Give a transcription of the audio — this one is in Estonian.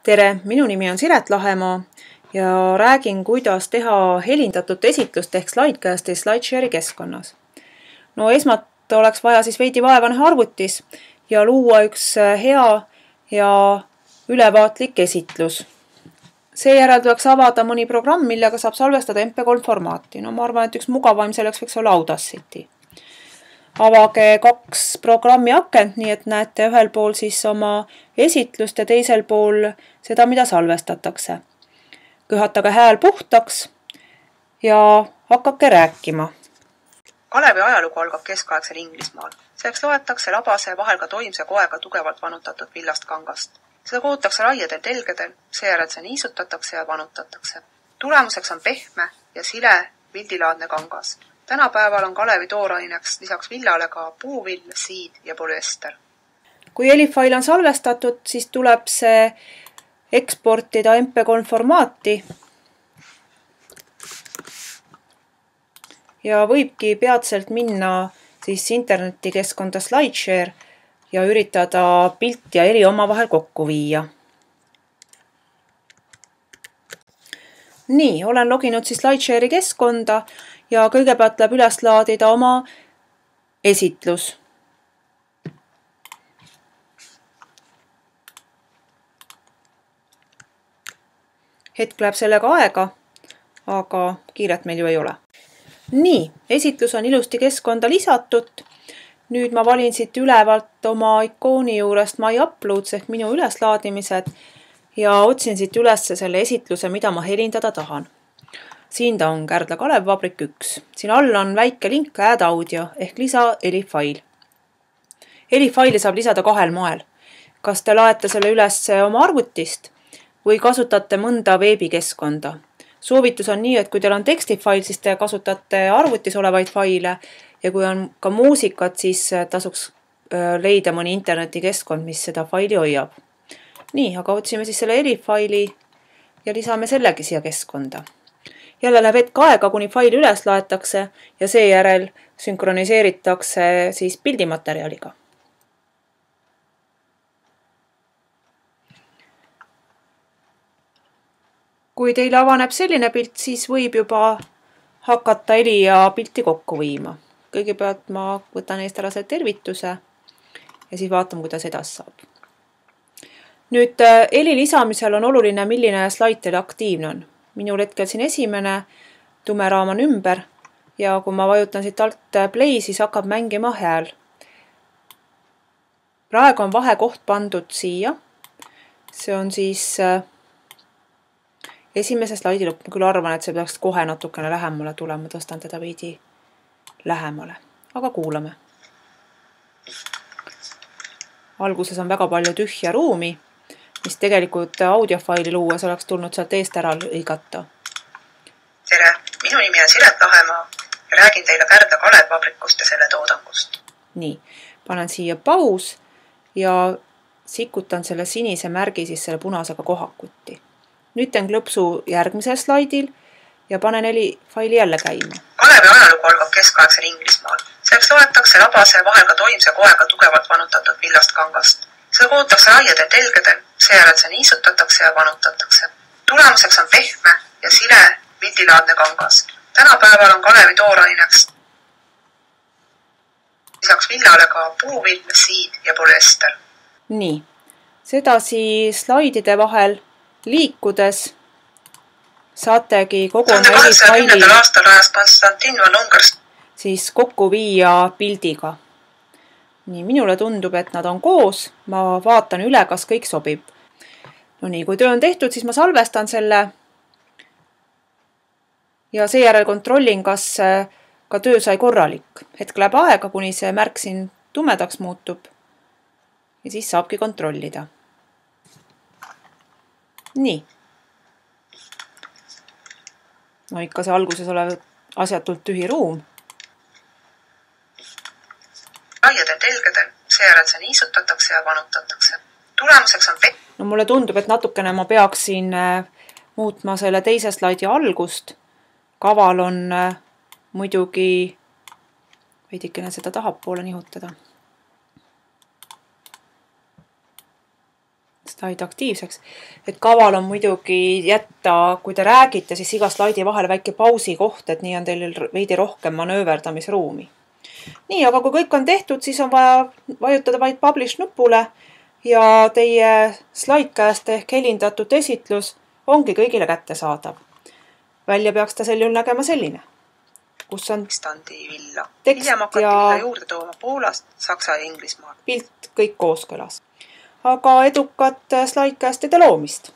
Tere, minu nimi on Siret Lahemaa ja räägin, kuidas teha helindatud esitlust ehk slidecasti SlideShare'i keskkonnas. No esmalt oleks vaja siis veidi vaeva näha arvutis ja luua üks hea ja ülevaatlik esitlus. Seejärel tuleks avada mõni programm, millega saab salvestada MP3 formaati. No ma arvan, et üks mugavaim selleks võiks olla Audacity. Avage 2 programmi akent, nii et näete ühel pool siis oma esitlust ja teisel pool seda, mida salvestatakse. Kõhatage hääl puhtaks ja hakake rääkima. Kalevi ajalugu algab keskaegsel Inglismaal. Selleks loetakse labase vahel ka toimse koega tugevalt vanutatud villast kangast. Seda kootakse raiedel telgedel, seejärel see niisutatakse ja vanutatakse. Tulemuseks on pehme ja sile vildilaadne kangas. Tänapäeval on Kalevi tooraineks lisaks villale ka puuvill, siid ja polüester. Kui helifail on salvestatud, siis tuleb see eksportida MP3 formaati ja võibki peatselt minna siis internetikeskkonda SlideShare ja üritada pilt ja heli omavahel kokku viia. Nii, olen loginud siis SlideShare'i keskkonda ja kõigepealt tuleb üles laadida oma esitlus. Hetk läheb sellega aega, aga kiiret meil ju ei ole. Nii, esitlus on ilusti keskkonda lisatud. Nüüd ma valin siit ülevalt oma ikooni juurest My Uploads ehk minu üleslaadimised ja otsin siit üles selle esitluse, mida ma helindada tahan. Siin ta on Kärdla Kalev Vabrik 1. Siin all on väike link Add Audio ehk lisa helifail. Helifaili saab lisada 2 moel. Kas te laete selle üles oma arvutist või kasutate mõnda veebikeskkonda? Soovitus on nii, et kui teil on tekstifail, siis te kasutate arvutis olevaid faile ja kui on ka muusikat, siis tasuks leida mõni internetikeskkond, mis seda faili hoiab. Nii, aga otsime siis selle helifaili ja lisame sellegi siia keskkonda. Jälle läheb hetk aega, kuni faili üles laetakse ja seejärel sünkroniseeritakse siis pildimaterjaliga. Kui teil avaneb selline pilt, siis võib juba hakata heli ja pilti kokku viima. Kõigepealt ma võtan eest ära selle tervituse ja siis vaatame, kuidas edasi saab. Nüüd heli lisamisel on oluline, milline slaid teil aktiivne on. Minul hetkel siin esimene tumeraam on ümber ja kui ma vajutan siit alt play, siis hakkab mängima hääl. Praegu on vahekoht pandud siia. See on siis esimese slaidi lõpp. Ma küll arvan, et see peaks kohe natukene lähemale tulema. Tõstan teda veidi lähemale. Aga kuulame. Alguses on väga palju tühja ruumi, mis tegelikult audiofaili luues oleks tulnud sealt eest ära lõigata. Tere, minu nimi on Siret Lahemaa ja räägin teile Kärdla Kalev Vabrikust ja selle toodangust. Nii, panen siia paus ja sikutan selle sinise märgi siis selle punasega kohakutti. Nüüd teen klõpsu järgmisel slaidil ja panen helifaili jälle käima. Kalevi ajalugu algab keskaegsel Inglismaal. Selleks loetakse labase vahel ka toimse koega tugevalt vanutatud villast kangast. Seda kootakse raiedel telgedel, seejärel see niisutatakse ja vanutatakse. Tulemuseks on pehme ja sile vildilaadne kangas. Tänapäeval on Kalevi tooraineks lisaks villale ka puuvill, siid ja polüester. Nii, sedasi slaidide vahel liikudes saategi kogu oma helifaili 1810. aastal rajas Konstantin van Ungarst siis kokku viia pildiga. Nii, minule tundub, et nad on koos. Ma vaatan üle, kas kõik sobib. No nii, kui töö on tehtud, siis ma salvestan selle ja seejärel kontrollin, kas ka töö sai korralik. Hetk läheb aega, kuni see märk siin tumedaks muutub ja siis saabki kontrollida. Nii. No ikka see alguses olev asjatult tühi ruum. Raiedel telgedel, seejärel see niisutatakse ja vanutatakse. Tulemuseks on No mulle tundub, et natukene ma peaksin muutma selle teise slaidi algust. Kaval on muidugi veidikene seda tahapoole nihutada. slaid aktiivseks. Et kaval on muidugi jätta, kui te räägite, siis iga slaidi vahele väike pausi koht, et nii on teil veidi rohkem manööverdamisruumi. Nii, aga kui kõik on tehtud, siis on vaja vajutada vaid publish nupule ja teie slaidcast ehk helindatud esitlus ongi kõigile kättesaadav. Välja peaks ta sel juhul nägema selline, kus on standi villa. tekst Hiljem hakati ja villa juurde tooma Poolast, Saksa ja Inglismaal. pilt kõik kooskõlas. Aga edukat slaidcastide loomist!